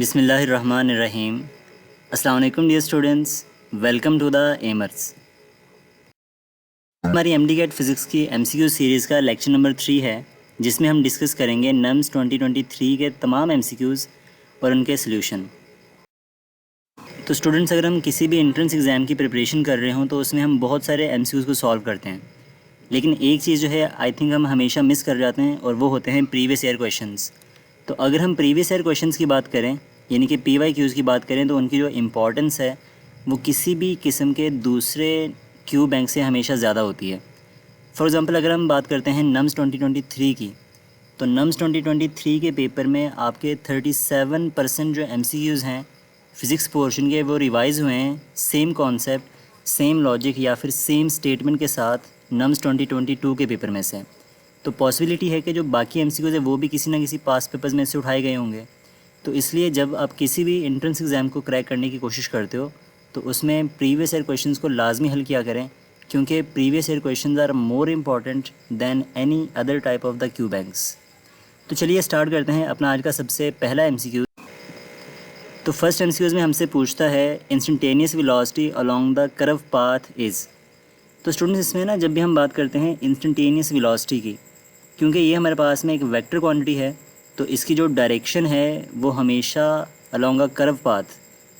बिस्मिल्लाहिर्रहमानिर्रहीम। अस्सलाम वालेकुम dear students, welcome to the Aimers. हमारी एमडी कैट फिज़िक्स की एमसीक्यू सीरीज़ का लेक्चर नंबर 3 है, जिसमें हम डिस्कस करेंगे नम्स 2023 के तमाम एमसीक्यूज़ और उनके सॉल्यूशन। तो स्टूडेंट्स, अगर हम किसी भी एंट्रेंस एग्ज़ाम की प्रिपरेशन कर रहे हों तो उसमें हम बहुत सारे एमसीक्यूज़ को सॉल्व करते हैं, लेकिन एक चीज़ जो है आई थिंक हम हमेशा मिस कर जाते हैं, और वो होते हैं प्रीवियस ईयर क्वेश्चंस। तो अगर हम प्रीवियस ईयर क्वेश्चंस की बात करें, यानी कि PYQs की बात करें, तो उनकी जो इम्पॉर्टेंस है वो किसी भी किस्म के दूसरे क्यू बैंक से हमेशा ज़्यादा होती है। फॉर एग्ज़ाम्पल, अगर हम बात करते हैं नम्स 2023 की, तो नम्स 2023 के पेपर में आपके 37% जो MCQs हैं फ़िज़िक्स पोर्शन के, वो रिवाइज़ हुए हैं सेम कॉन्सेप्ट, सेम लॉजिक या फिर सेम स्टेटमेंट के साथ नम्स 2022 के पेपर में से। तो पॉसिबिलिटी है कि जो बाकी MCQs है वो भी किसी ना किसी पास पेपर्स में से उठाए गए होंगे। तो इसलिए जब आप किसी भी एंट्रेंस एग्ज़ाम को क्रैक करने की कोशिश करते हो तो उसमें प्रीवियस ईयर क्वेश्चंस को लाजमी हल किया करें, क्योंकि previous year questions are more important than any other type of the Q banks. तो चलिए स्टार्ट करते हैं अपना आज का सबसे पहला MCQ। तो फर्स्ट MCQs में हमसे पूछता है instantaneous velocity along the curve path is. तो स्टूडेंट्स, इसमें ना जब भी हम बात करते हैं इंस्टेंटेनियस वेलोसिटी की, क्योंकि ये हमारे पास में एक वेक्टर क्वांटिटी है, तो इसकी जो डायरेक्शन है वो हमेशा अलोंग अ कर्व पाथ,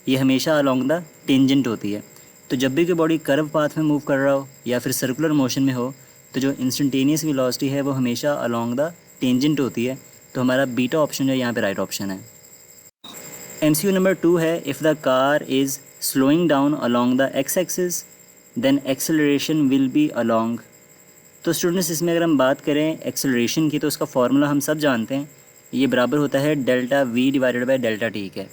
ये हमेशा अलोंग द टेंजेंट होती है। तो जब भी कोई बॉडी कर्व पाथ में मूव कर रहा हो या फिर सर्कुलर मोशन में हो, तो जो इंस्टेंटेनियस वेलोसिटी है वो हमेशा अलोंग द टेंजेंट होती है। तो हमारा बीटा ऑप्शन जो यहाँ पे राइट ऑप्शन है। MCQ नंबर 2 है, if the car is slowing down along the X axis then acceleration will be along. तो स्टूडेंट्स, इसमें अगर हम बात करें एक्सेलरेशन की, तो उसका फार्मूला हम सब जानते हैं, ये बराबर होता है delta V divided by delta T के।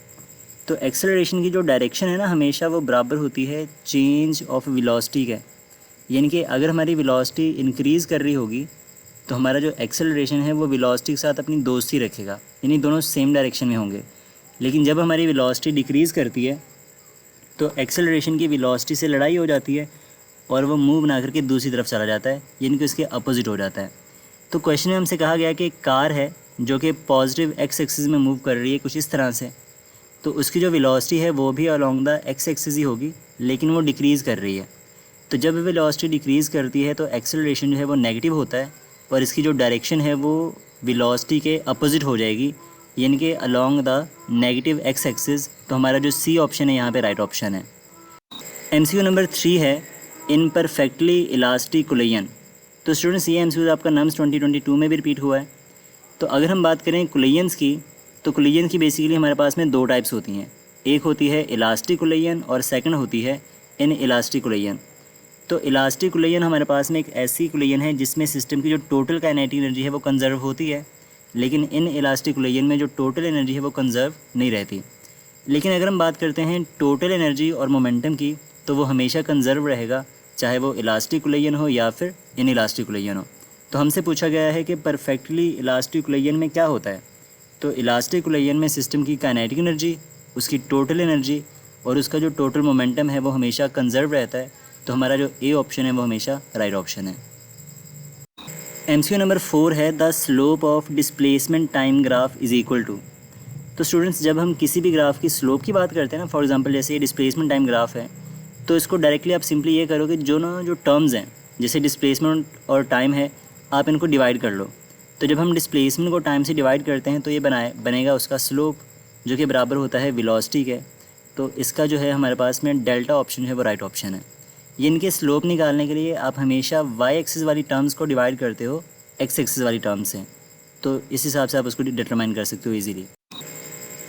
तो एक्सेलरेशन की जो डायरेक्शन है ना, हमेशा वो बराबर होती है चेंज ऑफ वेलोसिटी के। यानी कि अगर हमारी वेलोसिटी इंक्रीज़ कर रही होगी तो हमारा जो एक्सेलरेशन है वो वेलोसिटी के साथ अपनी दोस्ती रखेगा, यानी दोनों सेम डायरेक्शन में होंगे। लेकिन जब हमारी वेलोसिटी डिक्रीज़ करती है तो एक्सेलरेशन की वेलोसिटी से लड़ाई हो जाती है और वो मूव ना करके दूसरी तरफ चला जाता है, यानी कि उसके अपोजिट हो जाता है। तो क्वेश्चन में हमसे कहा गया कि एक कार है जो कि पॉजिटिव एक्स एक्सिस में मूव कर रही है कुछ इस तरह से, तो उसकी जो वेलोसिटी है वो भी अलोंग द एक्स एक्सिस ही होगी, लेकिन वो डिक्रीज़ कर रही है। तो जब वेलोसिटी डिक्रीज़ करती है तो एक्सेलरेशन जो है वो नेगेटिव होता है, और इसकी जो डायरेक्शन है वो वेलोसिटी के अपोजिट हो जाएगी, यानी कि along the negative x axis. तो हमारा जो सी ऑप्शन है यहाँ पे राइट ऑप्शन है। MCQ नंबर 3 है, इन परफेक्टली इलास्टिक कुलेयन। तो स्टूडेंट्स, ये MCQ आपका नम्स 2022 में भी रिपीट हुआ है। तो अगर हम बात करें कुलेयंस की, तो कुलेयन की बेसिकली हमारे पास में दो टाइप्स होती हैं, एक होती है इलास्टिक कुलेयन और सेकंड होती है इन इलास्टिक कुलेयन। तो इलास्टिक कुलेयन हमारे पास में एक ऐसी कुलेयन है जिसमें सिस्टम की जो टोटल काइनेटिक एनर्जी है वो कंजर्व होती है, लेकिन इन इलास्टिक कुलेयन में जो टोटल एनर्जी है वो कंजर्व नहीं रहती। लेकिन अगर हम बात करते हैं टोटल एनर्जी और मोमेंटम की, तो वो हमेशा कंजर्व रहेगा, चाहे वो इलास्टिक कुलेयन हो या फिर इन इलास्टिक कुलेयन हो। तो हमसे पूछा गया है कि परफेक्टली इलास्टिक कुलेयन में क्या होता है। तो इलास्टिक कुलेयन में सिस्टम की काइनेटिक एनर्जी, उसकी टोटल एनर्जी और उसका जो टोटल मोमेंटम है वो हमेशा कंजर्व रहता है। तो हमारा जो ए ऑप्शन है वो हमेशा राइट ऑप्शन है। MCQ नंबर 4 है, the slope of displacement time graph is equal to. तो स्टूडेंट्स, जब हम किसी भी ग्राफ की स्लोप की बात करते हैं ना, फॉर एग्जांपल जैसे ये डिस्प्लेसमेंट टाइम ग्राफ है, तो इसको डायरेक्टली आप सिंपली ये करोगे, जो टर्म्स हैं जैसे डिस्प्लेसमेंट और टाइम है, आप इनको डिवाइड कर लो। तो जब हम डिस्प्लेसमेंट को टाइम से डिवाइड करते हैं तो ये बनेगा उसका स्लोप, जो कि बराबर होता है वेलोसिटी के। तो इसका जो है हमारे पास में डेल्टा ऑप्शन है वो राइट ऑप्शन है। ये इनके स्लोप निकालने के लिए आप हमेशा वाई एक्सिस वाली टर्म्स को डिवाइड करते हो एक्स एक्सिस वाली टर्म्स से, तो इस हिसाब से आप उसको डिटरमाइन कर सकते हो ईजीली।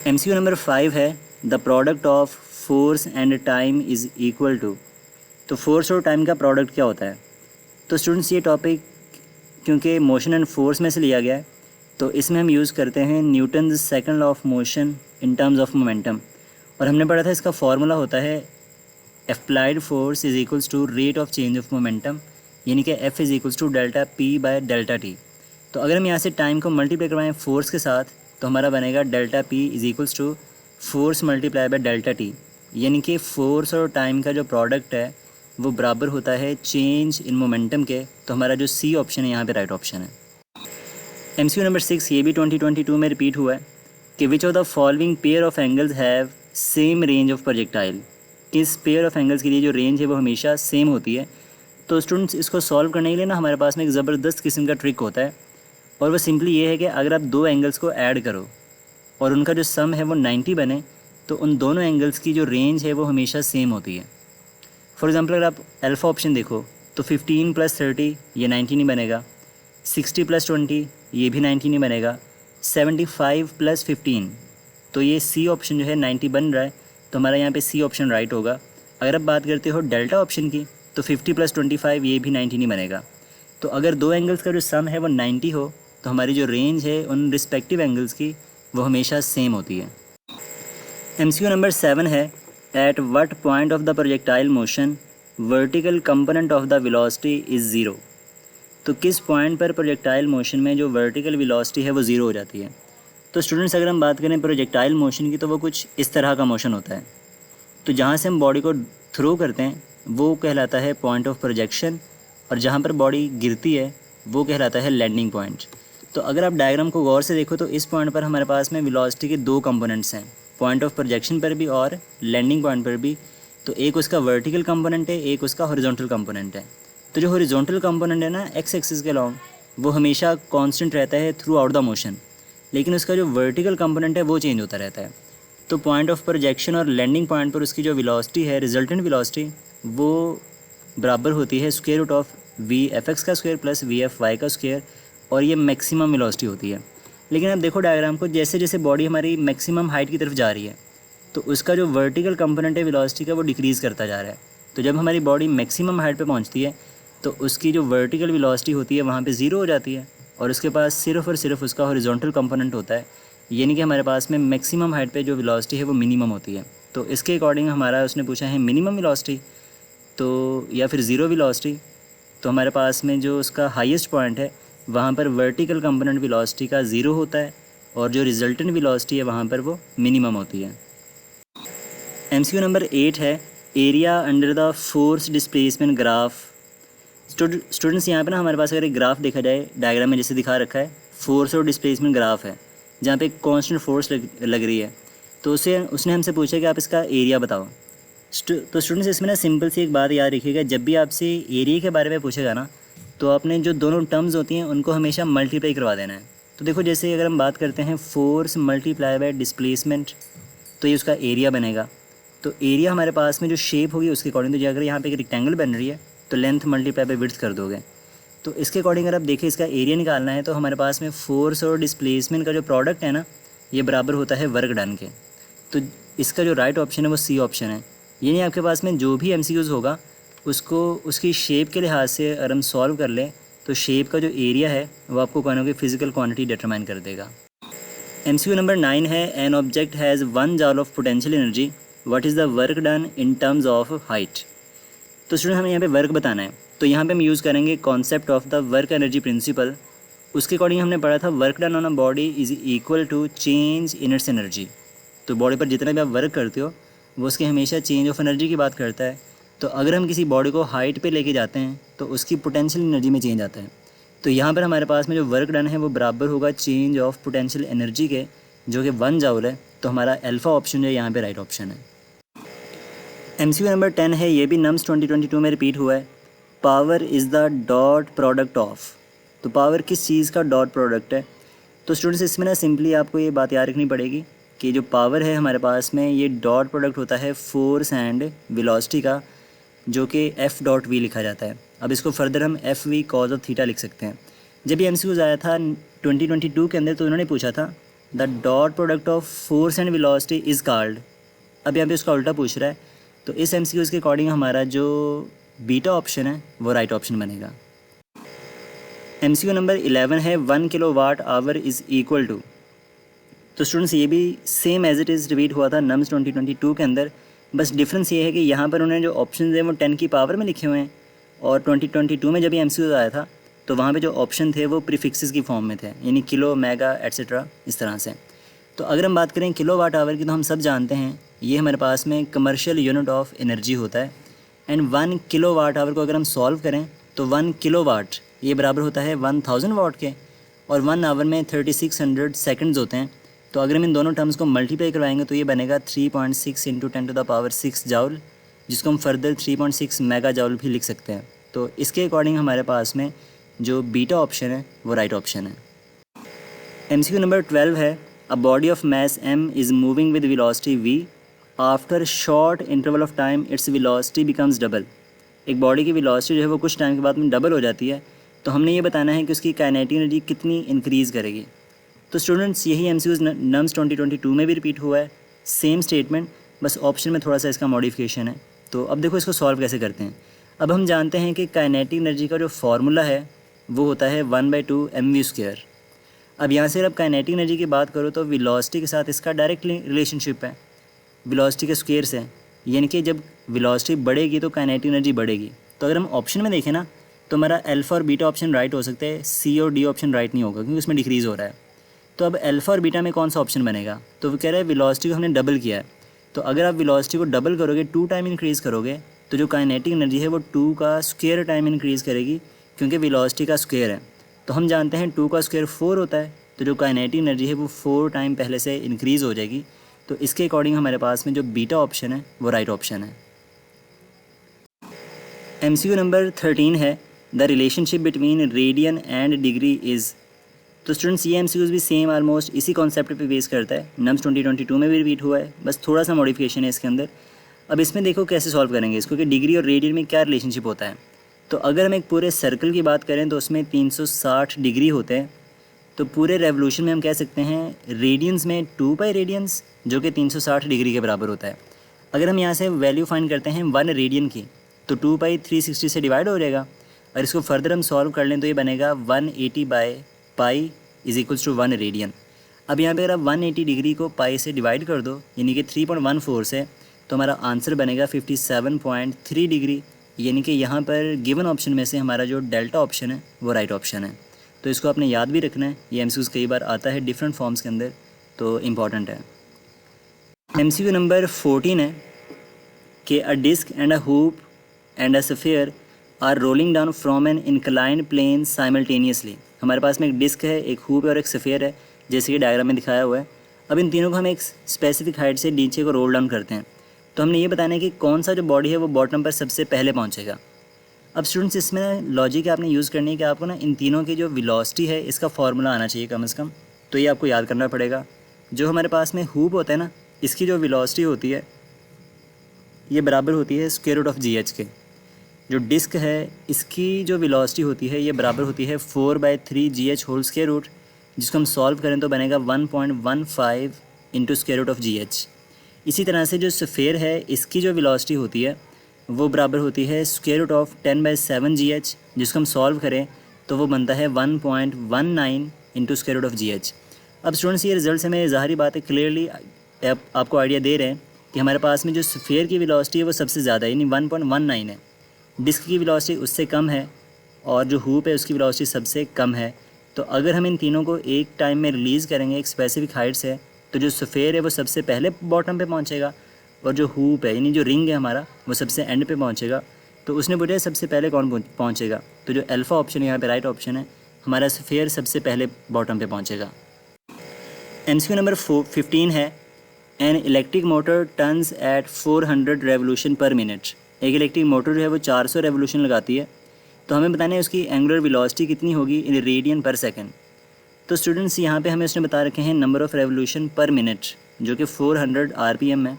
MCQ नंबर 5 है, the product of force and time is equal to. तो फोर्स और टाइम का प्रोडक्ट क्या होता है। तो स्टूडेंट्स, ये टॉपिक क्योंकि मोशन एंड फोर्स में से लिया गया है, तो इसमें हम यूज़ करते हैं Newton second law of motion in terms of momentum. और हमने पढ़ा था इसका फॉर्मूला होता है applied force is equals to rate of change of momentum, यानी कि F is equals to delta P by delta T. तो अगर हम यहाँ से टाइम को मल्टीप्लाई करवाएं फोर्स के साथ, तो हमारा बनेगा delta P is equals to force multiply by delta T, यानी कि फोर्स और टाइम का जो प्रोडक्ट है वो बराबर होता है चेंज इन मोमेंटम के। तो हमारा जो सी ऑप्शन है यहाँ पे राइट ऑप्शन है। MCQ नंबर 6 ये भी 2022 में रिपीट हुआ है, कि which of the following pair of angles have same range of projectile, किस पेयर ऑफ एंगल्स के लिए जो रेंज है वो हमेशा सेम होती है। तो स्टूडेंट्स इसको सॉल्व करने के लिए ना हमारे पास में एक ज़बरदस्त किस्म का ट्रिक होता है, और वो सिंपली ये है कि अगर आप दो एंगल्स को ऐड करो और उनका जो सम है वो 90 बने, तो उन दोनों एंगल्स की जो रेंज है वो हमेशा सेम होती है। फॉर एग्जांपल अगर आप अल्फ़ा ऑप्शन देखो तो 15 + 30 ये 90 नहीं बनेगा, 60 + 20 ये भी 90 नहीं बनेगा, 75 + 15 तो ये सी ऑप्शन जो है 90 बन रहा है, तो हमारा यहाँ पे सी ऑप्शन राइट होगा। अगर आप बात करते हो डेल्टा ऑप्शन की तो 50 + 25 ये भी 90 नहीं बनेगा। तो अगर दो एंगल्स का जो सम है वो 90 हो तो हमारी जो रेंज है उन रिस्पेक्टिव एंगल्स की वो हमेशा सेम होती है। MCQ नंबर 7 है, at what point of the projectile motion vertical component of the velocity is zero. तो किस पॉइंट पर प्रोजेक्टाइल मोशन में जो वर्टिकल वेलोसिटी है वो ज़ीरो हो जाती है। तो स्टूडेंट्स अगर हम बात करें प्रोजेक्टाइल मोशन की तो वो कुछ इस तरह का मोशन होता है। तो जहाँ से हम बॉडी को थ्रो करते हैं वो कहलाता है पॉइंट ऑफ प्रोजेक्शन, और जहाँ पर बॉडी गिरती है वो कहलाता है लैंडिंग पॉइंट। तो अगर आप डायग्राम को गौर से देखो तो इस पॉइंट पर हमारे पास में वेलोसिटी के दो कंपोनेंट्स हैं, पॉइंट ऑफ प्रोजेक्शन पर भी और लैंडिंग पॉइंट पर भी। तो एक उसका वर्टिकल कंपोनेंट है, एक उसका हॉरिजॉन्टल कंपोनेंट है। तो जो हॉरिजॉन्टल कंपोनेंट है ना एक्स एक्सिस के अलॉन्ग, वो हमेशा कांस्टेंट रहता है थ्रू आउट द मोशन, लेकिन उसका जो वर्टिकल कंपोनेंट है वो चेंज होता रहता है। तो पॉइंट ऑफ प्रोजेक्शन और लैंडिंग पॉइंट पर उसकी जो वेलोसिटी है, रिजल्टेंट वेलोसिटी, वो बराबर होती है स्क्वायर रूट ऑफ VFX का स्क्वायर प्लस VFY का स्क्वायर, और ये मैक्सिमम वेलोसिटी होती है। लेकिन आप देखो डायग्राम को, जैसे जैसे बॉडी हमारी मैक्सिमम हाइट की तरफ जा रही है तो उसका जो वर्टिकल कंपोनेंट है वेलोसिटी का वो डिक्रीज़ करता जा रहा है। तो जब हमारी बॉडी मैक्सिमम हाइट पे पहुंचती है तो उसकी जो वर्टिकल वेलोसिटी होती है वहाँ पे ज़ीरो हो जाती है, और उसके पास सिर्फ और सिर्फ उसका हॉरिजॉन्टल कंपोनेंट होता है, यानी कि हमारे पास में मैक्सिमम हाइट पे जो वेलोसिटी है वो मिनिमम होती है। तो इसके अकॉर्डिंग हमारा उसने पूछा है मिनिमम वेलोसिटी तो या फिर ज़ीरो वेलोसिटी। तो हमारे पास में जो उसका हाईएस्ट पॉइंट है वहाँ पर वर्टिकल कंपोनेंट वेलोसिटी का ज़ीरो होता है, और जो रिजल्टेंट वेलोसिटी है वहाँ पर वो मिनिमम होती है। MCQ नंबर 8 है, area under the force displacement graph. Students यहाँ पे ना हमारे पास अगर एक ग्राफ देखा जाए डायग्राम में जैसे दिखा रखा है, फोर्स और डिस्प्लेसमेंट ग्राफ है जहाँ पे कांस्टेंट फोर्स लग रही है। तो उसने हमसे पूछा कि आप इसका एरिया बताओ। तो स्टूडेंट्स इसमें ना सिंपल सी एक बात याद रखिएगा, जब भी आपसे एरिया के बारे में पूछेगा ना तो आपने जो दोनों टर्म्स होती हैं उनको हमेशा मल्टीप्लाई करवा देना है। तो देखो जैसे अगर हम बात करते हैं फोर्स मल्टीप्लाई बाय डिस्प्लेसमेंट, तो ये उसका एरिया बनेगा। तो एरिया हमारे पास में जो शेप होगी उसके अकॉर्डिंग, तो अगर यहाँ पे एक रेक्टेंगल बन रही है तो लेंथ मल्टीप्लाई बाय विड्थ कर दोगे। तो इसके अकॉर्डिंग अगर आप देखें इसका एरिया निकालना है तो हमारे पास में फोर्स और डिस्प्लेसमेंट का जो प्रोडक्ट है ना ये बराबर होता है वर्क डन के। तो इसका जो राइट ऑप्शन है वो सी ऑप्शन है। यानी आपके पास में जो भी MCQs होगा उसको उसकी शेप के लिहाज से अगर हम सॉल्व कर लें तो शेप का जो एरिया है वो आपको कोई ना कोई फिजिकल क्वांटिटी डिटरमाइन कर देगा। MCQ नंबर 9 है, an object has 1 जॉल of potential energy, what is the work done in terms of height. तो स्टूडेंट हमें यहाँ पे वर्क बताना है, तो यहाँ पे हम यूज़ करेंगे concept of the work energy principle. उसके अकॉर्डिंग हमने पढ़ा था work done on a body is equal to change in its energy. तो बॉडी पर जितना भी आप वर्क करते हो वो उसके हमेशा चेंज ऑफ एनर्जी की बात करता है। तो अगर हम किसी बॉडी को हाइट पे लेके जाते हैं तो उसकी पोटेंशियल एनर्जी में चेंज आता है। तो यहाँ पर हमारे पास में जो वर्क डन है वो बराबर होगा चेंज ऑफ पोटेंशियल एनर्जी के, जो कि 1 जॉल है। तो हमारा अल्फ़ा ऑप्शन जो है यहाँ पे राइट ऑप्शन है। MCQ नंबर 10 है, ये भी नम्स 2022 में रिपीट हुआ है, power is the dot product of. तो पावर किस चीज़ का डॉट प्रोडक्ट है। तो स्टूडेंट्स इसमें ना सिंपली आपको ये बात याद रखनी पड़ेगी कि जो पावर है हमारे पास में ये डॉट प्रोडक्ट होता है फोर्स एंड वेलोसिटी का, जो कि F.V लिखा जाता है। अब इसको फर्दर हम FV कॉज ऑफ थीटा लिख सकते हैं। जब ये MCQ आया था 2022 के अंदर तो उन्होंने पूछा था the dot product of force and velocity is called. अब यहाँ पे उसका उल्टा पूछ रहा है, तो इस MCQ के अकॉर्डिंग हमारा जो बीटा ऑप्शन है वो राइट ऑप्शन बनेगा। MCQ नंबर 11 है, 1 kilowatt hour is equal to. तो स्टूडेंट्स ये भी same as it is repeat हुआ था नम्स 2022 के अंदर, बस डिफरेंस ये है कि यहाँ पर उन्होंने जो ऑप्शन है वो 10 की पावर में लिखे हुए हैं, और 2022 में जब ये MCQ आया था तो वहाँ पे जो ऑप्शन थे वो प्रीफिक्सेस की फॉर्म में थे, यानी किलो, मेगा एट्सेट्रा इस तरह से। तो अगर हम बात करें किलो वाट आवर की तो हम सब जानते हैं ये हमारे पास में कमर्शियल यूनिट ऑफ एनर्जी होता है। एंड 1 किलो वाट आवर को अगर हम सॉल्व करें तो 1 किलो वाट ये बराबर होता है 1000 वाट के, और 1 आवर में 3600 सेकंड्स होते हैं। तो तो अगर हम इन दोनों टर्म्स को मल्टीप्लाई करवाएंगे तो ये बनेगा 3.6 इंटू 10⁻6 जाउल, जिसको हम फर्दर 3.6 मेगा जाउल भी लिख सकते हैं। तो इसके अकॉर्डिंग हमारे पास में जो बीटा ऑप्शन है वो राइट ऑप्शन है। MCQ नंबर 12 है, a body of mass m is moving with velocity v, after short interval of time its velocity becomes double. एक बॉडी की वेलोसिटी जो है वो कुछ टाइम के बाद में डबल हो जाती है, तो हमने ये बताना है कि उसकी काइनेटिक एनर्जी कितनी इंक्रीज़ करेगी। तो स्टूडेंट्स यही MCQs नम्स 2022 में भी रिपीट हुआ है, सेम स्टेटमेंट, बस ऑप्शन में थोड़ा सा इसका मॉडिफिकेशन है। तो अब देखो इसको सॉल्व कैसे करते हैं। अब हम जानते हैं कि काइनेटिक एनर्जी का जो फार्मूला है वो होता है 1/2 mv²। अब यहाँ से अब काइनेटिक एनर्जी की बात करो तो वेलोसिटी के साथ इसका डायरेक्ट रिलेशनशिप है, वेलोसिटी के स्क्वायर से, यानी कि जब वेलोसिटी बढ़ेगी तो काइनेटिक एनर्जी बढ़ेगी। तो अगर हम ऑप्शन में देखें ना तो हमारा अल्फ़ा और बीटा ऑप्शन राइट हो सकते हैं, सी और डी ऑप्शन राइट नहीं होगा क्योंकि उसमें डिक्रीज़ हो रहा है। तो अब अल्फ़ा और बीटा में कौन सा ऑप्शन बनेगा, तो वो कह रहा है वेलोसिटी को हमने डबल किया है, तो अगर आप वेलोसिटी को डबल करोगे 2 टाइम इंक्रीज़ करोगे तो जो काइनेटिक एनर्जी है वो 2 का स्क्वायर टाइम इंक्रीज़ करेगी, क्योंकि वेलोसिटी का स्क्वायर है। तो हम जानते हैं 2 का स्क्वायर 4 होता है, तो जो काइनेटिक एनर्जी है वो 4 टाइम पहले से इंक्रीज़ हो जाएगी। तो इसके अकॉर्डिंग हमारे पास में जो बीटा ऑप्शन है वो राइट ऑप्शन है। MCQ नंबर 13 है, the relationship between radian and degree is. तो स्टूडेंट्स ये MCQs भी सेम ऑलमोस्ट इसी कॉन्सेप्ट पे बेस करता है, नम्स 2022 में भी रिपीट हुआ है, बस थोड़ा सा मॉडिफिकेशन है इसके अंदर। अब इसमें देखो कैसे सॉल्व करेंगे इसको कि डिग्री और रेडियन में क्या रिलेशनशिप होता है। तो अगर हम एक पूरे सर्कल की बात करें तो उसमें 360 डिग्री होते हैं, तो पूरे रेवोल्यूशन में हम कह सकते हैं रेडियंस में 2 रेडियंस जो कि 360 डिग्री के बराबर होता है। अगर हम यहाँ से वैल्यू फाइंड करते हैं 1 रेडियन की तो 2 360 से डिवाइड हो जाएगा, और इसको फर्दर हम सॉल्व कर लें तो ये बनेगा 180/π इज़ इक्वल्स टू 1 रेडियन। अब यहाँ पे अगर आप 180 डिग्री को पाई से डिवाइड कर दो यानी कि 3.14 से, तो हमारा आंसर बनेगा 57.3 डिग्री, यानी कि यहाँ पर गिवन ऑप्शन में से हमारा जो डेल्टा ऑप्शन है वो राइट ऑप्शन है। तो इसको आपने याद भी रखना है, ये MCQs कई बार आता है डिफरेंट फॉर्म्स के अंदर, तो इम्पॉर्टेंट है। MCQ नंबर 14 है कि a disc and a hoop and a sphere are rolling down from an inclined plane simultaneously. हमारे पास में एक डिस्क है, एक हूप है और एक स्फीयर है, जैसे कि डायग्राम में दिखाया हुआ है। अब इन तीनों को हम एक स्पेसिफिक हाइट से नीचे को रोल डाउन करते हैं, तो हमने ये बताना है कि कौन सा जो बॉडी है वो बॉटम पर सबसे पहले पहुँचेगा। अब स्टूडेंट्स इसमें ना लॉजिक आपने यूज़ करनी है कि आपको ना इन तीनों की जो वेलोसिटी है इसका फार्मूला आना चाहिए कम से कम, तो ये आपको याद करना पड़ेगा। जो हमारे पास में हूप होता है ना, इसकी जो वेलोसिटी होती है ये बराबर होती है स्क्वायर रूट ऑफ GH के। जो डिस्क है इसकी जो वेलोसिटी होती है ये बराबर होती है 4/3 GH होल स्क्वायर रूट, जिसको हम सॉल्व करें तो बनेगा 1.15 into square root of GH। इसी तरह से जो स्फीयर है इसकी जो वेलोसिटी होती है वो बराबर होती है स्क्वायर रूट ऑफ 10/7 GH, जिसको हम सॉल्व करें तो वो बनता है 1.19 into square root of GH। अब स्टूडेंट्स ये रिजल्ट से हमें ज़ाहिर बात है क्लियरली आपको आइडिया दे रहे हैं कि हमारे पास में जो स्फीयर की वेलोसिटी है वो सबसे ज़्यादा है, यानी 1.19 है। डिस्क की वेलोसिटी उससे कम है और जो हूप है उसकी वेलोसिटी सबसे कम है। तो अगर हम इन तीनों को एक टाइम में रिलीज़ करेंगे एक स्पेसिफिक हाइट से, तो जो स्फीयर है वो सबसे पहले बॉटम पे पहुंचेगा और जो हूप है यानी जो रिंग है हमारा वो सबसे एंड पे पहुंचेगा। तो उसने पूछा सबसे पहले कौन पहुंचेगा, तो जो अल्फ़ा ऑप्शन यहाँ पे राइट ऑप्शन है, हमारा स्फीयर सबसे पहले बॉटम पे पहुंचेगा। MCQ नंबर 15 है, an electric motor turns eight 400 revolution पर मिनट। एक इलेक्ट्रिक मोटर जो है वो 400 रेवोल्यूशन लगाती है, तो हमें बताना है उसकी एंगुलर वेलोसिटी कितनी होगी इन रेडियन पर सेकंड। तो स्टूडेंट्स यहाँ पे हमें उसने बता रखे हैं नंबर ऑफ़ रेवोल्यूशन पर मिनट जो कि 400 RPM है।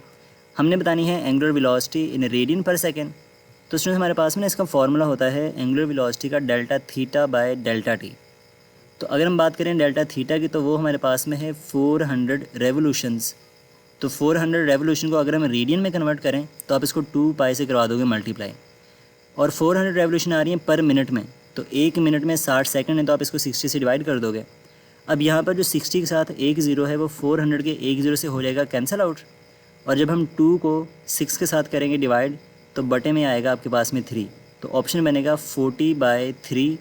हमने बतानी है एंगुलर वेलोसिटी इन रेडियन पर सेकंड। तो स्टूडेंट्स हमारे पास में इसका फॉर्मूला होता है एंगुलर वेलोसिटी का delta theta by delta T. तो अगर हम बात करें डेल्टा थीटा की तो वो हमारे पास में है 400 रेवोल्यूशंस। तो 400 रेवोल्यूशन को अगर हम रेडियन में कन्वर्ट करें तो आप इसको 2π से करवा दोगे मल्टीप्लाई, और 400 रेवोल्यूशन आ रही है पर मिनट में, तो 1 मिनट में 60 सेकंड है, तो आप इसको 60 से डिवाइड कर दोगे। अब यहाँ पर जो 60 के साथ एक ज़ीरो है वो 400 के एक ज़ीरो से हो जाएगा कैंसिल आउट, और जब हम 2 को 6 के साथ करेंगे डिवाइड तो बटे में आएगा आपके पास में 3, तो ऑप्शन बनेगा 40/3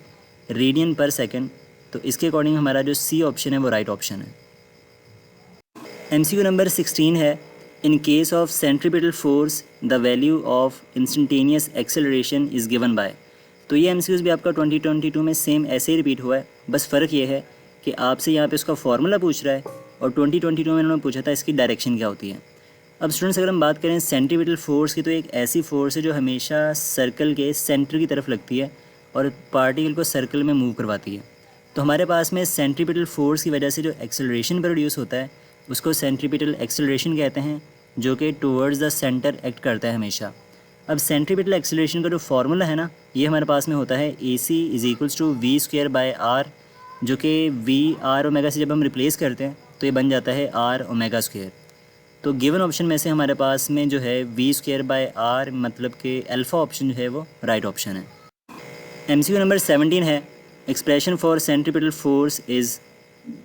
रेडियन पर सेकंड। तो इसके अकॉर्डिंग हमारा जो सी ऑप्शन है वो राइट ऑप्शन है। MCQ नंबर 16 है, in case of centripetal force the value of instantaneous acceleration is given by. तो ये MCQs भी आपका 2022 में सेम ऐसे ही रिपीट हुआ है, बस फ़र्क ये है कि आपसे यहाँ पे उसका फार्मूला पूछ रहा है और 2022 में उन्होंने पूछा था इसकी डायरेक्शन क्या होती है। अब स्टूडेंट्स अगर हम बात करें सेंट्रीपिटल फोर्स की, तो एक ऐसी फोर्स है जो हमेशा सर्कल के सेंटर की तरफ लगती है और पार्टिकल को सर्कल में मूव करवाती है। तो हमारे पास में सेंट्रीपिटल फोर्स की वजह से जो एक्सेलरेशन प्रोड्यूस होता है उसको सेंट्रीपिटल एक्सेलरेशन कहते हैं, जो कि टुवर्ड्स द सेंटर एक्ट करता है हमेशा। अब सेंट्रीपिटल एक्सेलरेशन का जो फार्मूला है ना, ये हमारे पास में होता है AC = v²/r, जो कि v/r से जब हम रिप्लेस करते हैं तो ये बन जाता है r⍵²। तो गिवन ऑप्शन में से हमारे पास में जो है v²/r मतलब कि अल्फ़ा ऑप्शन जो है वो राइट ऑप्शन है। MCQ नंबर 17 है, expression for centripetal force is.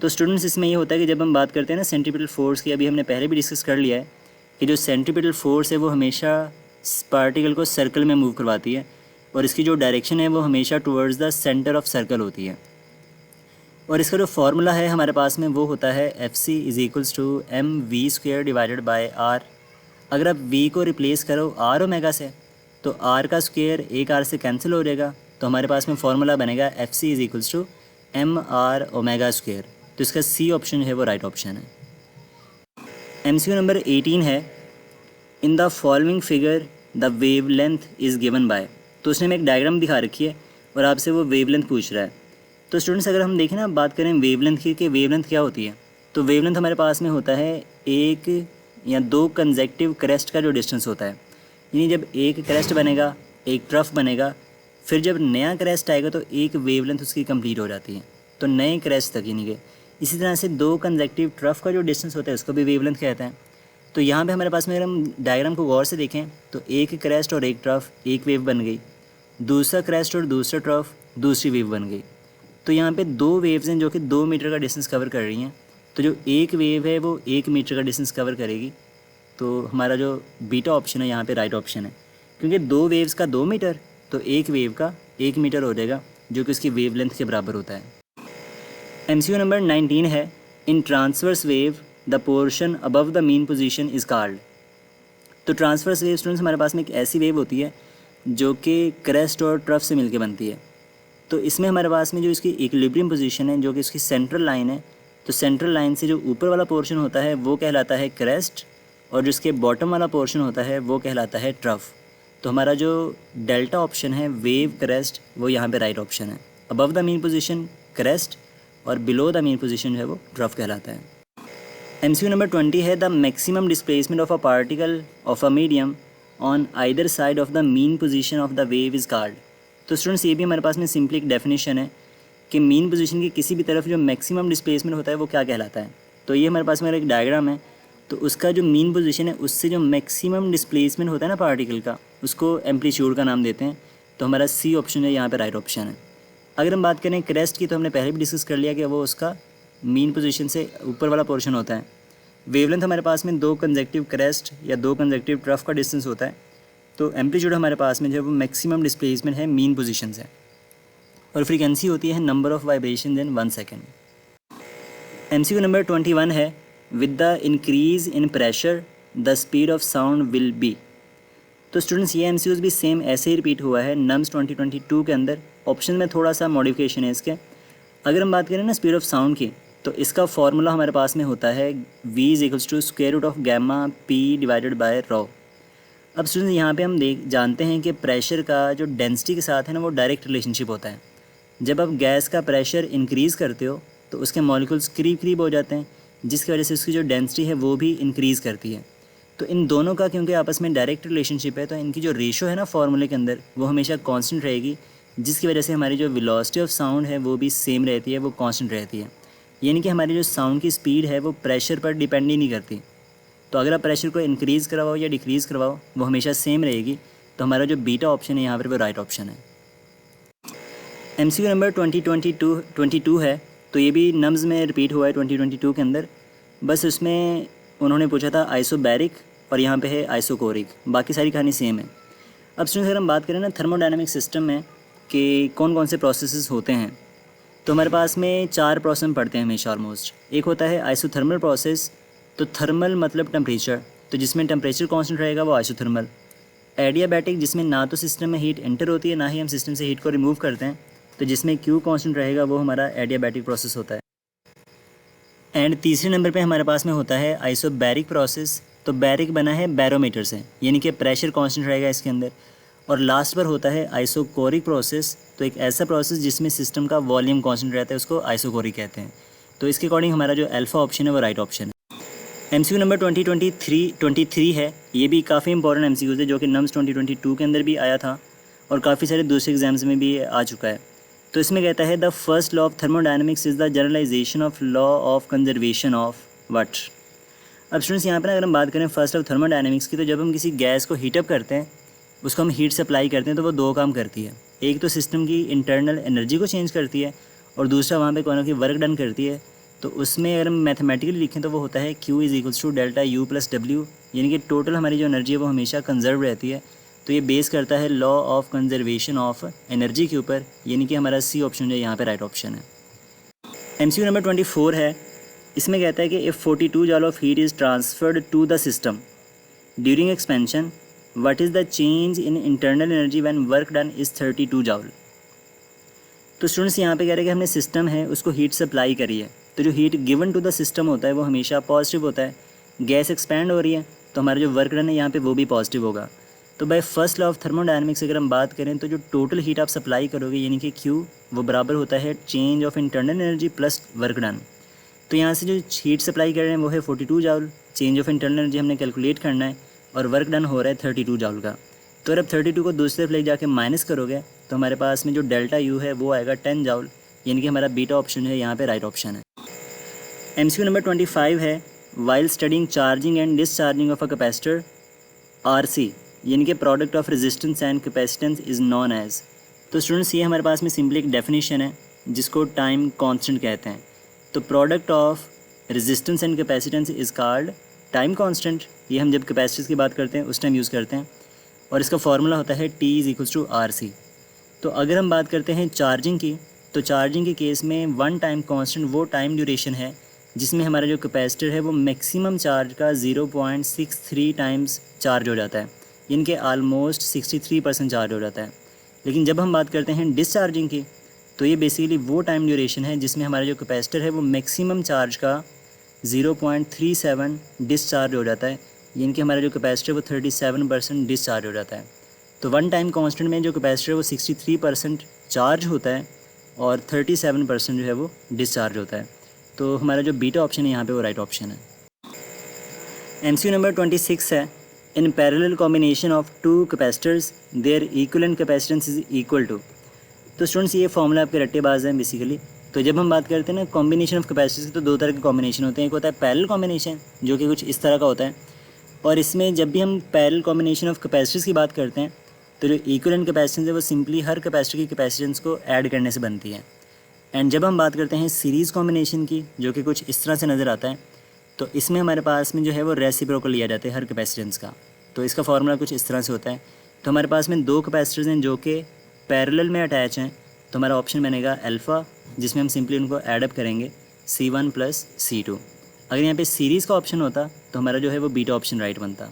तो स्टूडेंट्स इसमें ये होता है कि जब हम बात करते हैं ना सेंट्रीपिटल फोर्स की, अभी हमने पहले भी डिस्कस कर लिया है कि जो सेंट्रीपिटल फोर्स है वो हमेशा पार्टिकल को सर्कल में मूव करवाती है और इसकी जो डायरेक्शन है वो हमेशा towards the centre of circle होती है। और इसका जो फार्मूला है हमारे पास में वो होता है FC = mv²/r। अगर आप v को रिप्लेस करो r⍵ से तो r का स्क्वायर एक r से कैंसिल हो जाएगा, तो हमारे पास में फार्मूला बनेगा FC = mr⍵²। तो इसका C ऑप्शन है वो राइट ऑप्शन है। MCQ नंबर 18 है, in the following figure the wave length is given by. तो उसने हमें एक डायग्राम दिखा रखी है और आपसे वो वेव लेंथ पूछ रहा है। तो स्टूडेंट्स अगर हम देखें ना, बात करें वेव लेंथ की कि वेव लेंथ क्या होती है, तो वेव लेंथ हमारे पास में होता है एक या दो कंसेक्टिव क्रेस्ट का जो डिस्टेंस होता है। यानी जब एक क्रेस्ट बनेगा, एक ट्रफ बनेगा, फिर जब नया क्रेस्ट आएगा तो एक वेव लेंथ उसकी कंप्लीट हो जाती है, तो नए क्रेस्ट तक। यानी कि इसी तरह से दो कंसेक्टिव ट्रफ का जो डिस्टेंस होता है उसको भी वेव लेंथ कहते हैं। तो यहाँ पे हमारे पास में अगर हम डायग्राम को गौर से देखें तो एक क्रेस्ट और एक ट्रफ एक वेव बन गई, दूसरा क्रेस्ट और दूसरा ट्रफ दूसरी वेव बन गई। तो यहाँ पे दो वेव्स हैं जो कि 2 मीटर का डिस्टेंस कवर कर रही हैं। तो जो एक वेव है वो 1 मीटर का डिस्टेंस कवर करेगी। तो हमारा जो बीटा ऑप्शन है यहाँ पे राइट ऑप्शन है, क्योंकि दो वेव्स का 2 मीटर तो एक वेव का 1 मीटर हो जाएगा, जो कि उसकी वेव लेंथ के बराबर होता है। MCQ नंबर 19 है, in transverse wave the portion above the mean position is called. तो ट्रांसवर्स वेव स्टूडेंट्स हमारे पास में एक ऐसी वेव होती है जो कि क्रेस्ट और ट्रफ से मिलकर बनती है। तो इसमें हमारे पास में जो इसकी इक्विलिब्रियम पोजीशन है, जो कि इसकी सेंट्रल लाइन है, तो सेंट्रल लाइन से जो ऊपर वाला पोर्शन होता है वो कहलाता है क्रेस्ट और जो इसके बॉटम वाला पोर्शन होता है वो कहलाता है ट्रफ। तो हमारा जो डेल्टा ऑप्शन है वेव क्रेस्ट वो यहाँ पे राइट ऑप्शन है। Above the mean position crest और बिलो द मीन पोजीशन जो है वो ट्रफ कहलाता है। MCQ नंबर 20 है, the maximum displacement of a particle of a medium on either side of the mean position of the wave is called. तो students ये भी हमारे पास में सिंपली एक डेफिनेशन है कि मीन पोजीशन की किसी भी तरफ जो मैक्सिमम डिस्प्लेसमेंट होता है वो क्या कहलाता है। तो ये हमारे पास में एक डायग्राम है, तो उसका जो मीन पोजीशन है उससे जो मैक्सिमम डिस्प्लेसमेंट होता है ना पार्टिकल का, उसको एम्पलीट्यूड का नाम देते हैं। तो हमारा C ऑप्शन है यहाँ पे राइट ऑप्शन है। अगर हम बात करें क्रेस्ट की, तो हमने पहले भी डिस्कस कर लिया कि वो उसका मीन पोजीशन से ऊपर वाला पोर्शन होता है। वेवलेंथ हमारे पास में दो कंसेक्टिव क्रेस्ट या दो कंसेक्टिव ट्रफ का डिस्टेंस होता है। तो एम्पलीट्यूड हमारे पास में जो है वो मैक्सिमम डिस्प्लेसमेंट है मीन पोजीशन से, और फ्रीक्वेंसी होती है number of vibration in 1 second. MCQ number 21 है, with the increase in pressure the speed of sound will be. तो स्टूडेंट्स ये MCQs भी सेम ऐसे ही रिपीट हुआ है नम्स 2022 के अंदर। ऑप्शन में थोड़ा सा मॉडिफिकेशन है इसके। अगर हम बात करें ना स्पीड ऑफ साउंड की, तो इसका फॉर्मूला हमारे पास में होता है v = √γ/p/ρ। अब स्टूडेंट्स यहाँ पे हम जानते हैं कि प्रेशर का जो डेंसिटी के साथ है ना वो डायरेक्ट रिलेशनशिप होता है। जब आप गैस का प्रेशर इंक्रीज़ करते हो तो उसके मॉलिक्यूल्स करीब हो जाते हैं, जिसकी वजह से उसकी जो डेंसिटी है वो भी इंक्रीज़ करती है। तो इन दोनों का क्योंकि आपस में डायरेक्ट रिलेशनशिप है, तो इनकी जो रेशो है ना फार्मूले के अंदर वो हमेशा कांस्टेंट रहेगी, जिसकी वजह से हमारी जो वेलोसिटी ऑफ साउंड है वो भी सेम रहती है, वो कांस्टेंट रहती है। यानी कि हमारी जो साउंड की स्पीड है वो प्रेशर पर डिपेंड ही नहीं करती। तो अगर आप प्रेशर को इंक्रीज़ करवाओ या डिक्रीज़ करवाओ वो हमेशा सेम रहेगी। तो हमारा जो बीटा ऑप्शन है यहाँ पर वो राइट ऑप्शन है। MCQ नंबर 2022 है, तो ये भी नम्स में रिपीट हुआ है 2022 के अंदर। बस उसमें उन्होंने पूछा था आइसोबैरिक और यहाँ पे है आइसोकोरिक, बाकी सारी कहानी सेम है। अब स्टूडेंट्स अगर हम बात करें ना थर्मोडायनामिक सिस्टम में कि कौन कौन से प्रोसेसेस होते हैं, तो हमारे पास में 4 प्रोसेस हम पढ़ते हैं हमेशा ऑलमोस्ट। एक होता है आइसोथर्मल प्रोसेस, तो थर्मल मतलब टेम्परेचर, तो जिसमें टेम्परेचर कांस्टेंट रहेगा वो आइसोथर्मल। एडियाबैटिक, जिसमें ना तो सिस्टम में हीट एंटर होती है ना ही हम सिस्टम से हीट को रिमूव करते हैं, तो जिसमें Q कांस्टेंट रहेगा वो हमारा एडियाबैटिक प्रोसेस होता है। एंड तीसरे नंबर पे हमारे पास में होता है आइसोबैरिक प्रोसेस। तो बैरिक बना है बैरोमीटर से, यानी कि प्रेशर कांस्टेंट रहेगा इसके अंदर। और लास्ट पर होता है आइसोकोरिक प्रोसेस। तो एक ऐसा प्रोसेस जिसमें सिस्टम का वॉल्यूम कांस्टेंट रहता है, उसको आइसोकोरिक कहते हैं। तो इसके अकॉर्डिंग हमारा जो अल्फा ऑप्शन है वो राइट ऑप्शन है। एमसीक्यू नंबर 2023 है। ये भी काफ़ी इंपॉर्टेंट एमसीक्यूज है, जो कि नम्स 2022 के अंदर भी आया था और काफ़ी सारे दूसरे एग्जाम्स में भी आ चुका है। तो इसमें कहता है the first law of thermodynamics is the generalization of law of conservation of what. अब स्टूडेंट्स यहाँ पर अगर हम बात करें फर्स्ट ऑफ थर्मोडायनेमिक्स की, तो जब हम किसी गैस को हीटअप करते हैं, उसको हम हीट सप्लाई करते हैं, तो वो दो काम करती है। एक तो सिस्टम की इंटरनल एनर्जी को चेंज करती है और दूसरा वहाँ पे कौन की वर्क डन करती है। तो उसमें अगर हम मैथमेटिकली लिखें तो वो होता है Q is equals to delta U plus W, यानी कि टोटल हमारी जो एनर्जी है वो हमेशा कंजर्व रहती है। तो ये बेस करता है law of conservation of energy के ऊपर, यानी कि हमारा सी ऑप्शन जो है यहाँ पे राइट ऑप्शन है। एमसीक्यू नंबर 24 है। इसमें कहता है कि if 42 joule of heat is transferred to the system during expansion, what is the change in internal energy when work done is 32 joule. तो स्टूडेंट्स यहाँ पे कह रहे हैं कि हमने सिस्टम है उसको हीट सप्लाई करी है, तो जो heat given to the system होता है वो हमेशा पॉजिटिव होता है। गैस एक्सपैंड हो रही है तो हमारा जो वर्क डन है यहाँ पे वो भी पॉजिटिव होगा। तो by first law of thermodynamics अगर हम बात करें तो जो टोटल हीट आप सप्लाई करोगे यानी कि Q, वो बराबर होता है change of internal energy plus work done. तो यहाँ से जो हीट सप्लाई कर रहे हैं वो है 42 जॉल, चेंज ऑफ इंटरनल एनर्जी हमने कैलकुलेट करना है और वर्क डन हो रहा है 32 जॉल का। तो अगर आप 32 को दूसरे तरफ ले जाके माइनस करोगे तो हमारे पास में जो डेल्टा U है वो आएगा 10 जॉल, यानी कि हमारा बीटा ऑप्शन है यहाँ पे राइट ऑप्शन है। एमसीक्यू नंबर 25 है। While studying charging and discharging of a capacitor RC, यानी कि product of resistance and capacitance is known as. तो स्टूडेंट्स ये हमारे पास में सिंपली एक डेफिनेशन है जिसको टाइम कांस्टेंट कहते हैं। तो product of resistance and capacitance is called time constant. ये हम जब कैपेसिटेंस की बात करते हैं उस टाइम यूज़ करते हैं और इसका फॉर्मूला होता है T is equals to RC। तो अगर हम बात करते हैं चार्जिंग की, तो चार्जिंग के केस में वन टाइम कांस्टेंट वो टाइम ड्यूरेशन है जिसमें हमारा जो कैपेसिटर है वो मैक्सिमम चार्ज का 0.63 टाइम्स चार्ज हो जाता है, यानी कि आलमोस्ट 63% चार्ज हो जाता है। लेकिन जब हम बात करते हैं डिसचार्जिंग की, तो ये बेसिकली वो टाइम ड्यूरेशन है जिसमें हमारा जो कैपेसिटर है वो मैक्सिमम चार्ज का 0.37 डिसचार्ज हो जाता है, यानी कि हमारा जो कैपेसिटर वो 37% डिसचार्ज हो जाता है। तो वन टाइम कांस्टेंट में जो कैपेसिटर है वो 63% चार्ज होता है और 37% जो है वो डिसचार्ज होता है। तो हमारा जो बीटा ऑप्शन है यहाँ पे वो राइट ऑप्शन है। एमसीक्यू नंबर 26 है। In parallel combination of two capacitors their equivalent capacitance is equal to. तो स्टूडेंट्स ये फॉर्मूला आपके रट्टेबाज हैं बेसिकली। तो जब हम बात करते हैं ना कॉम्बिनेशन ऑफ कैपेसिटर्स की, तो दो तरह के कॉम्बिनेशन होते हैं। एक होता है पैरेलल कॉम्बिनेशन जो कि कुछ इस तरह का होता है, और इसमें जब भी हम पैरेलल कॉम्बिनेशन ऑफ कैपेसिटर्स की बात करते हैं तो जो इक्विवेलेंट कैपेसिटेंस है वो सिंपली हर कैपेसिटर की कैपेसिटेंस को ऐड करने से बनती है। एंड जब हम बात करते हैं सीरीज़ कॉम्बिनेशन की, जो कि कुछ इस तरह से नज़र आता है, तो इसमें हमारे पास में जो है वो रेसिप्रोकल लिया जाता है हर कैपेसिटेंस का। तो इसका फॉर्मूला कुछ इस तरह से होता है। तो हमारे पास में दो कैपेसिटर्स हैं जो कि पैरेलल में अटैच हैं, तो हमारा ऑप्शन बनेगा अल्फ़ा, जिसमें हम सिंपली उनको एडअप करेंगे C1 प्लस C2। अगर यहाँ पे सीरीज़ का ऑप्शन होता तो हमारा जो है वो बीटा ऑप्शन राइट बनता।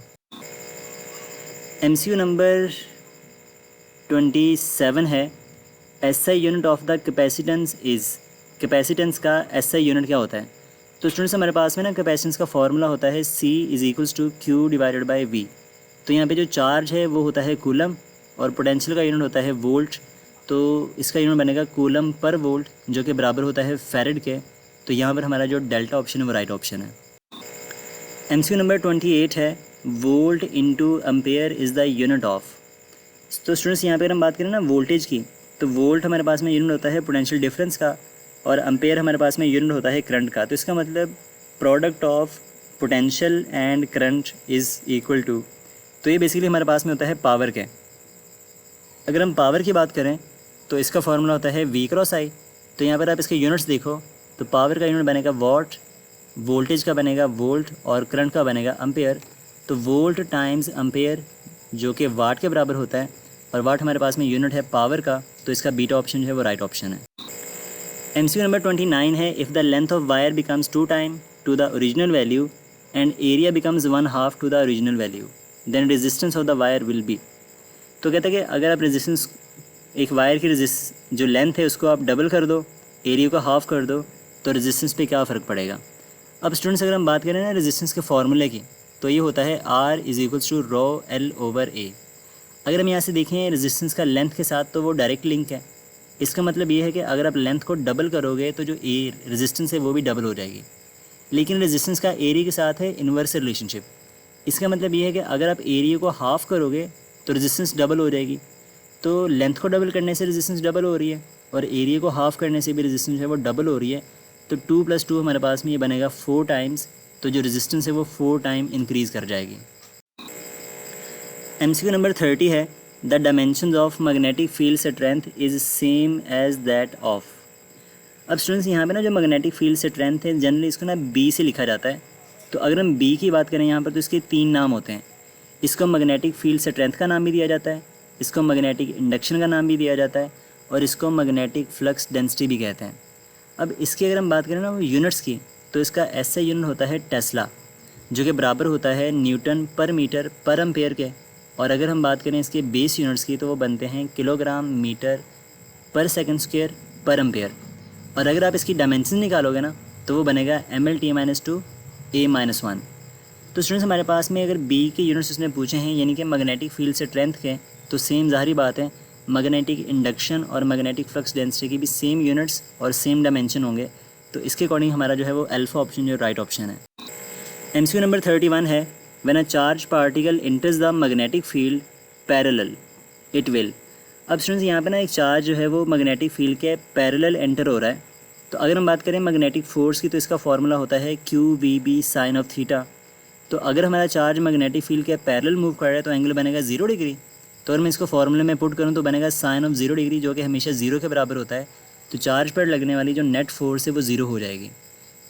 एमसीक्यू नंबर 27 है। SI unit of the capacitance is. Capacitance का SI यूनिट क्या होता है? तो स्टूडेंट्स हमारे पास में ना कैपेसिटेंस का फॉर्मूला होता है C is equals to Q divided by V। तो यहाँ पे जो चार्ज है वो होता है कूलम और पोटेंशियल का यूनिट होता है वोल्ट। तो इसका यूनिट बनेगा कूलम पर वोल्ट, जो कि बराबर होता है फैरेड के। तो यहाँ पर हमारा जो डेल्टा ऑप्शन है वो राइट ऑप्शन है। एमसीक्यू नंबर 28 है। Volt into ampere is the unit of. तो स्टूडेंट्स यहाँ पे अगर हम बात करें ना वोल्टेज की, तो वोल्ट हमारे पास में यूनिट होता है पोटेंशियल डिफरेंस का और एम्पेयर हमारे पास में यूनिट होता है करंट का। तो इसका मतलब product of potential and current is equal to, तो ये बेसिकली हमारे पास में होता है पावर के। अगर हम पावर की बात करें तो इसका फॉर्मूला होता है V क्रॉस I। तो यहाँ पर आप इसके यूनिट्स देखो, तो पावर का यूनिट बनेगा वॉट, वोल्टेज का बनेगा वोल्ट और करंट का बनेगा एम्पेयर। तो वोल्ट टाइम्स एम्पेयर जो कि वाट के बराबर होता है, और वाट हमारे पास में यूनिट है पावर का, तो इसका बीटा ऑप्शन जो है वो राइट ऑप्शन है। एमसीक्यू नंबर 29 है। If the length of wire becomes 2 time to the original value and area becomes 1/2 to the original value, then resistance of the wire will be. तो कहते हैं कि अगर आप रेजिस्टेंस, एक वायर की जो लेंथ है उसको आप डबल कर दो, एरिया को हाफ कर दो, तो रेजिस्टेंस पे क्या फ़र्क पड़ेगा? अब स्टूडेंट्स अगर हम बात करें ना रेजिस्टेंस के फॉर्मूले की, तो ये होता है R = ρl/A। अगर हम यहाँ से देखें रेजिस्टेंस का लेंथ के साथ, तो वो डायरेक्ट लिंक है। इसका मतलब ये है कि अगर आप लेंथ को डबल करोगे तो जो रेजिस्टेंस है वो भी डबल हो जाएगी। लेकिन रेजिस्टेंस का एरिया के साथ है इन्वर्स रिलेशनशिप। इसका मतलब ये है कि अगर आप एरिया को हाफ़ करोगे तो रेजिस्टेंस डबल हो जाएगी। तो लेंथ को डबल करने से रेजिस्टेंस डबल हो रही है और एरिया को हाफ़ करने से भी रेजिस्टेंस है वो डबल हो रही है। तो 2 + 2 हमारे पास में ये बनेगा 4 टाइम्स, तो जो रेजिस्टेंस है वो 4 टाइम इंक्रीज़ कर जाएगी। MCQ नंबर 30 है, the dimensions of magnetic field strength is same as that of. अब स्टूडेंट्स यहाँ पे ना जो मैग्नेटिक फील्ड स्ट्रेंथ है जनरली इसको ना B से लिखा जाता है। तो अगर हम B की बात करें यहाँ पर, तो इसके 3 नाम होते हैं। इसको मैग्नेटिक फील्ड स्ट्रेंथ का नाम भी दिया जाता है, इसको मैग्नेटिक इंडक्शन का नाम भी दिया जाता है और इसको मैग्नेटिक फ्लक्स डेंसिटी भी कहते हैं। अब इसकी अगर हम बात करें ना वो यूनिट्स की, तो इसका SI यूनिट होता है टेस्ला, जो कि बराबर होता है न्यूटन पर मीटर पर एम्पेयर के। और अगर हम बात करें इसके बेस यूनिट्स की, तो वो बनते हैं किलोग्राम मीटर पर सेकंड स्क्वायर पर एम्पेयर। और अगर आप इसकी डायमेंशन निकालोगे ना, तो वो बनेगा mL/T-2 A-1। तो स्टूडेंट्स हमारे पास में अगर B के यूनिट्स उसने पूछे हैं यानी कि मैग्नेटिक फील्ड स्ट्रेंथ के, तो सेम ज़ाहिर बात है मैग्नेटिक इंडक्शन और मैग्नेटिक फ्लक्स डेंसिटी की भी सेम यूनिट्स और सेम डायमेंशन होंगे। तो इसके अकॉर्डिंग हमारा जो है वो अल्फा ऑप्शन जो राइट ऑप्शन है। MCQ नंबर 31 है, when a charge particle enters the magnetic field parallel it will. अब स्टूडेंट्स यहाँ पे ना एक चार्ज जो है वो मैग्नेटिक फील्ड के पैरेलल एंटर हो रहा है। तो अगर हम बात करें मैग्नेटिक फोर्स की, तो इसका फॉर्मूला होता है QVB sin of थीटा। तो अगर हमारा चार्ज मैग्नेटिक फील्ड के पैरेलल मूव कर रहा है तो एंगल बनेगा 0 डिग्री। तो अगर मैं इसको फॉर्मूले में पुट करूँ तो बनेगा sin of 0 डिग्री, जो कि हमेशा 0 के बराबर होता है। तो चार्ज पर लगने वाली जो नेट फोर्स है वो 0 हो जाएगी।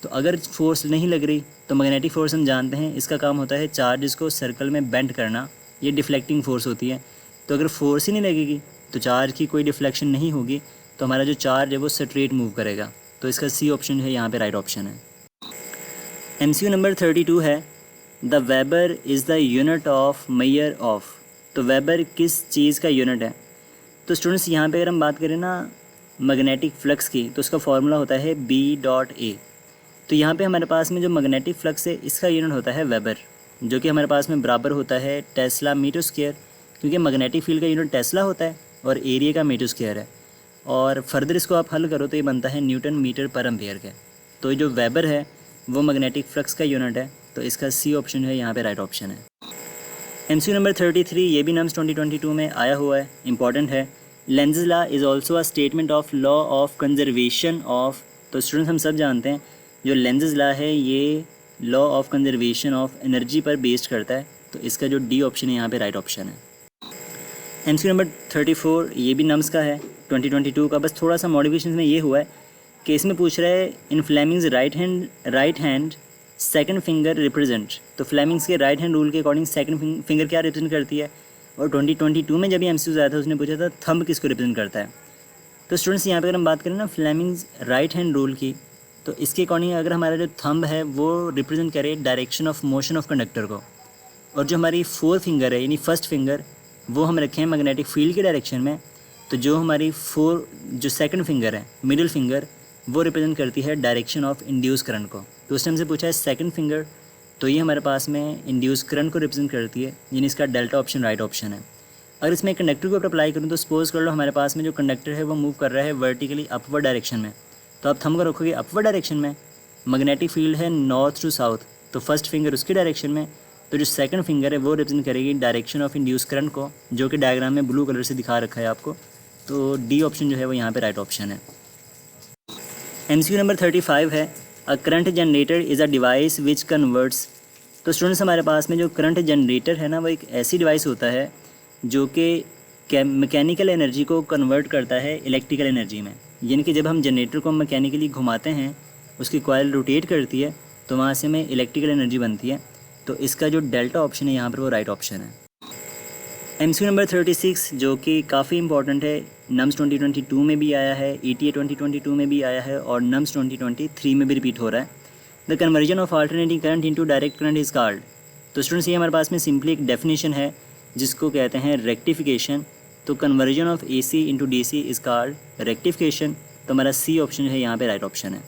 तो अगर फोर्स नहीं लग रही तो मैग्नेटिक फोर्स हम जानते हैं इसका काम होता है चार्ज को सर्कल में बेंड करना, ये डिफ्लेक्टिंग फोर्स होती है। तो अगर फोर्स ही नहीं लगेगी तो चार्ज की कोई डिफ्लेक्शन नहीं होगी, तो हमारा जो चार्ज है वो स्ट्रेट मूव करेगा। तो इसका C ऑप्शन है यहाँ पे राइट ऑप्शन है। MCQ नंबर 32 है, the weber is the unit of measure of. तो वेबर किस चीज़ का यूनिट है? तो स्टूडेंट्स यहाँ पे अगर हम बात करें ना मैग्नेटिक फ्लक्स की, तो उसका फॉर्मूला होता है B.A। तो यहाँ पे हमारे पास में जो मैग्नेटिक फ्लक्स है इसका यूनिट होता है वेबर, जो कि हमारे पास में बराबर होता है टेस्ला मीटर स्क्वायर, क्योंकि मैग्नेटिक फील्ड का यूनिट टेस्ला होता है और एरिया का मीटर स्क्वायर है। और फर्दर इसको आप हल करो तो ये बनता है न्यूटन मीटर पर एम्पेयर के। तो जो वेबर है वो मैग्नेटिक फ्लक्स का यूनिट है, तो इसका C ऑप्शन है यहाँ पे राइट ऑप्शन है। MCQ नंबर 33, ये भी नम्स 2022 में आया हुआ है, इंपॉर्टेंट है। Lenz law is also a statement of law of conservation of. तो स्टूडेंट्स हम सब जानते हैं जो लेंज़ लॉ है ये law of conservation of energy पर बेस्ड करता है। तो इसका जो D ऑप्शन है यहाँ पे राइट ऑप्शन है। MCQ नंबर 34, ये भी नम्स का है 2022 का, बस थोड़ा सा मॉडिफिकेशन में ये हुआ है कि इसमें पूछ रहा है in Fleming's right hand second finger represent. तो फ्लेमिंग्स के राइट हैंड रूल के अकॉर्डिंग सेकंड फिंगर क्या रिप्रेजेंट करती है? और 2022 में जब ये MCQ आया था उसने पूछा था थंब किसको रिप्रेजेंट करता है। तो स्टूडेंट्स यहाँ पे अगर हम बात करें ना फ्लेमिंग्स राइट हैंड रूल की, तो इसके अकॉर्डिंग अगर हमारा जो थंब है वो रिप्रेजेंट करे direction of motion of conductor को, और जो हमारी 4 फिंगर है यानी फर्स्ट फिंगर वो हम रखें मैग्नेटिक फील्ड के डायरेक्शन में। तो जो हमारी जो सेकंड फिंगर है मिडिल फिंगर वो रिप्रेजेंट करती है डायरेक्शन ऑफ इंड्यूस करंट को। तो उस टाइम से पूछा है सेकंड फिंगर, तो ये हमारे पास में इंड्यूस करंट को रिप्रेजेंट करती है, यानी इसका डेल्टा ऑप्शन राइट ऑप्शन है। अगर इसमें कंडक्टर के ऊपर अप्लाई करूँ तो सपोज कर लो हमारे पास में जो कंडक्टर है वो मूव कर रहा है वर्टिकली अपवर्ड डायरेक्शन में, तो आप थंब को रखोगे अपवर्ड डायरेक्शन में। मैग्नेटिक फील्ड है नॉर्थ टू साउथ, तो फर्स्ट फिंगर उसकी डायरेक्शन में, तो जो सेकंड फिंगर है वो रिप्रेजेंट करेगी डायरेक्शन ऑफ इंड्यूस करंट को, जो कि डायग्राम में ब्लू कलर से दिखा रखा है आपको। तो D ऑप्शन जो है वो यहाँ पे राइट ऑप्शन है। MCQ नंबर 35 है, a current generator is a device which converts. तो स्टूडेंट्स हमारे पास में जो करंट जनरेटर है ना वो एक ऐसी डिवाइस होता है जो कि मैकेनिकल एनर्जी को कन्वर्ट करता है इलेक्ट्रिकल एनर्जी में। यानी कि जब हम जनरेटर को मैकेनिकली घुमाते हैं, उसकी कॉइल रोटेट करती है, तो वहाँ से हमें इलेक्ट्रिकल एनर्जी बनती है। तो इसका जो डेल्टा ऑप्शन है यहाँ पर वो राइट ऑप्शन है। MCQ नंबर 36 जो कि काफ़ी इंपॉर्टेंट है, नम्स 2022 में भी आया है, ETA 2022 में भी आया है और नम्स 2023 में भी रिपीट हो रहा है। The conversion of alternating current into direct current is called. तो स्टूडेंट्स ये हमारे पास में सिंपली एक डेफिनेशन है जिसको कहते हैं रेक्टिफिकेशन। तो conversion of AC into DC is called rectification. तो हमारा C ऑप्शन है यहाँ पे राइट ऑप्शन है।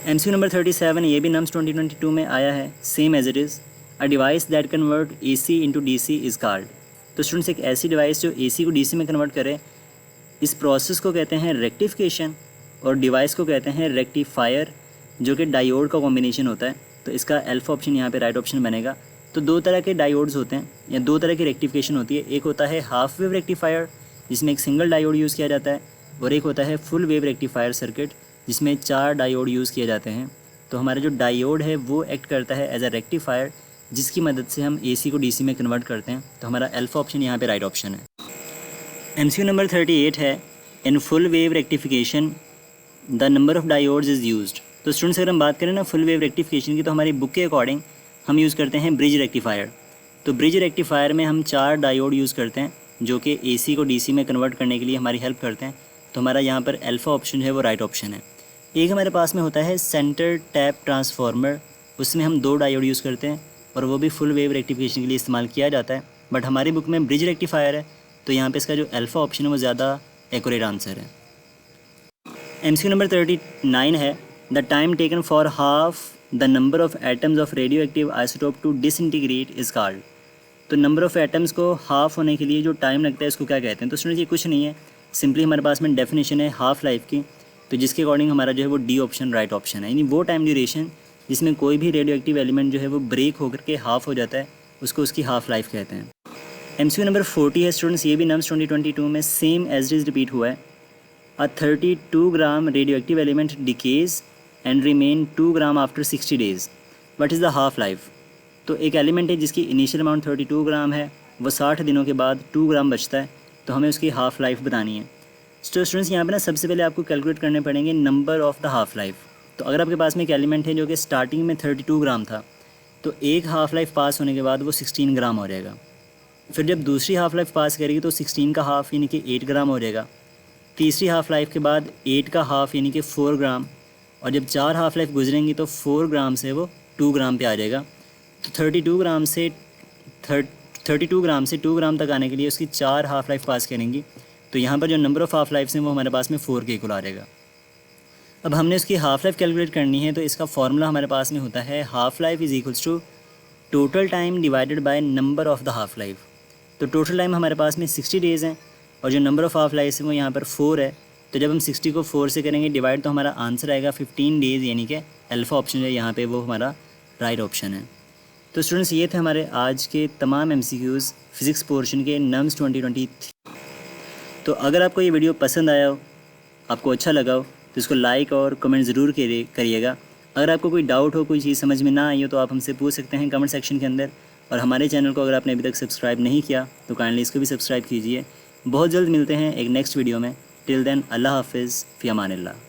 MCQ नंबर 37 ये भी नम्स 2022 में आया है, same as it is. A device that convert AC into DC is called. तो स्टूडेंट्स एक ऐसी डिवाइस जो AC को DC में कन्वर्ट करे, इस प्रोसेस को कहते हैं रेक्टिफिकेशन, और डिवाइस को कहते हैं रेक्टिफायर, जो कि डायोड का कॉम्बिनेशन होता है। तो इसका अल्फा ऑप्शन यहाँ पे राइट ऑप्शन बनेगा। तो दो तरह के डायोड्स होते हैं या दो तरह की रेक्टिफिकेशन होती है। एक होता है हाफ वेव रेक्टिफायर जिसमें एक सिंगल डायोड यूज़ किया जाता है, और एक होता है फुल वेव रेक्टिफायर सर्किट जिसमें 4 डायोड यूज़ किए जाते हैं। तो हमारा जो डायोड है वो एक्ट करता है एज अ रेक्टिफायर, जिसकी मदद से हम AC को DC में कन्वर्ट करते हैं। तो हमारा अल्फा ऑप्शन यहाँ पे राइट ऑप्शन है। MCQ नंबर 38 है, in full wave rectification the number of diodes is used. तो स्टूडेंट्स अगर हम बात करें ना फुल वेव रेक्टिफिकेशन की, तो हमारी बुक के अकॉर्डिंग हम यूज़ करते हैं ब्रिज रेक्टिफायर। तो ब्रिज रेक्टिफायर में हम 4 डायोड यूज़ करते हैं जो कि AC को DC में कन्वर्ट करने के लिए हमारी हेल्प करते हैं। तो हमारा यहाँ पर अल्फा ऑप्शन है वो राइट ऑप्शन है। एक हमारे पास में होता है सेंटर टैप ट्रांसफार्मर, उसमें हम 2 डायोड यूज़ करते हैं और वो भी फुल वेव रेक्टिफिकेशन के लिए इस्तेमाल किया जाता है। बट हमारी बुक में ब्रिज रेक्टिफायर है, तो यहाँ पे इसका जो अल्फा ऑप्शन है वो ज़्यादा एक्यूरेट आंसर है। MCQ नंबर 39 है, the time taken for half the number of atoms of radio active isotope to disintegrate is called. तो नंबर ऑफ़ एटम्स को हाफ होने के लिए जो टाइम लगता है उसको क्या कहते हैं। तो स्टूडेंट्स ये कुछ नहीं है, सिंपली हमारे पास में डेफिनेशन है हाफ लाइफ की, तो जिसके अकॉर्डिंग हमारा जो है वो डी ऑप्शन राइट ऑप्शन है। यानी वो टाइम ड्यूरेशन जिसमें कोई भी रेडियो एक्टिव एलिमेंट जो है वो ब्रेक होकर के हाफ हो जाता है, उसको उसकी हाफ लाइफ कहते हैं। MCQ नंबर 40 है स्टूडेंट्स, ये भी नम्स 2022 में सेम एज इज रिपीट हुआ है। A 32 gram radioactive element decays and remain 2 gram after 60 days, what is the half life. तो एक एलिमेंट है जिसकी इनिशियल अमाउंट 32 ग्राम है, वो 60 दिनों के बाद 2 ग्राम बचता है, तो हमें उसकी हाफ लाइफ बतानी है। तो स्टूडेंट्स यहाँ पे ना सबसे पहले आपको कैलकुलेट करने पड़ेंगे number of the half life. तो अगर आपके पास में एक एलिमेंट है जो कि स्टार्टिंग में 32 ग्राम था, तो एक हाफ लाइफ पास होने के बाद वो 16 ग्राम हो जाएगा। फिर जब दूसरी हाफ लाइफ पास करेगी तो 16 का हाफ यानी कि 8 ग्राम हो जाएगा। तीसरी हाफ़ लाइफ के बाद 8 का हाफ़ यानी कि 4 ग्राम, और जब 4 हाफ़ लाइफ गुजरेंगी तो 4 ग्राम से वो 2 ग्राम पे आ जाएगा। तो 32 ग्राम से 2 ग्राम तक आने के लिए उसकी 4 हाफ़ लाइफ पास करेंगी। तो यहाँ पर जो नंबर ऑफ़ हाफ़ लाइफ्स हैं वो हमारे पास में 4 के इक्वल आ जाएगा। अब हमने उसकी हाफ़ लाइफ कैलकुलेट करनी है, तो इसका फॉर्मूला हमारे पास में होता है half life is equals to total time divided by number of the half life. तो टोटल टाइम हमारे पास में 60 डेज़ हैं और जो नंबर ऑफ़ हाफ लाइफ है वो यहाँ पर 4 है। तो जब हम 60 को 4 से करेंगे डिवाइड, तो हमारा आंसर आएगा 15 डेज़, यानी कि अल्फ़ा ऑप्शन है यहाँ पे वो हमारा राइट ऑप्शन है। तो स्टूडेंट्स ये थे हमारे आज के तमाम MCQs फिज़िक्स पोर्शन के नम्स 2023। तो अगर आपको ये वीडियो पसंद आया हो, आपको अच्छा लगा हो, तो इसको लाइक और कमेंट ज़रूर करिएगा। अगर आपको कोई डाउट हो, कोई चीज़ समझ में ना आई हो, तो आप हमसे पूछ सकते हैं कमेंट सेक्शन के अंदर। और हमारे चैनल को अगर आपने अभी तक सब्सक्राइब नहीं किया तो काइंडली इसको भी सब्सक्राइब कीजिए। बहुत जल्द मिलते हैं एक नेक्स्ट वीडियो में। टिल देन अल्लाह हाफिज़, फ़ी अमानिल्लाह।